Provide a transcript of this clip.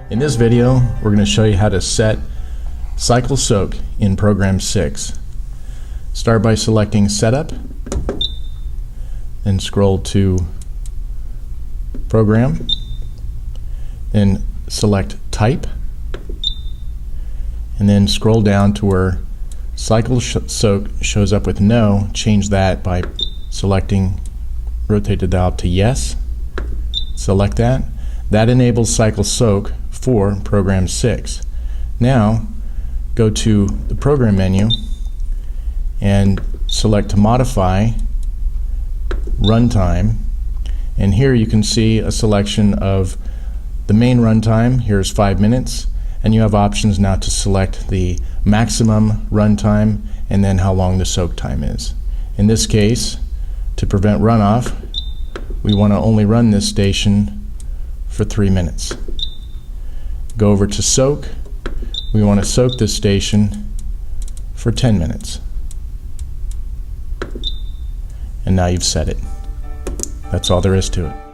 In this video, we're going to show you how to set cycle soak in Program 6. Start by selecting Setup, then scroll to Program, then select Type, and then scroll down to where Cycle Soak shows up with No. Change that by selecting, rotate the dial to Yes. Select that. That enables Cycle Soak for Program 6. Now go to the Program menu and select to modify runtime, and here you can see a selection of the main runtime. Here's 5 minutes, and you have options now to select the maximum runtime and then how long the soak time is. In this case, to prevent runoff, we want to only run this station for 3 minutes. Go over to soak. We want to soak this station for 10 minutes. And now you've set it. That's all there is to it.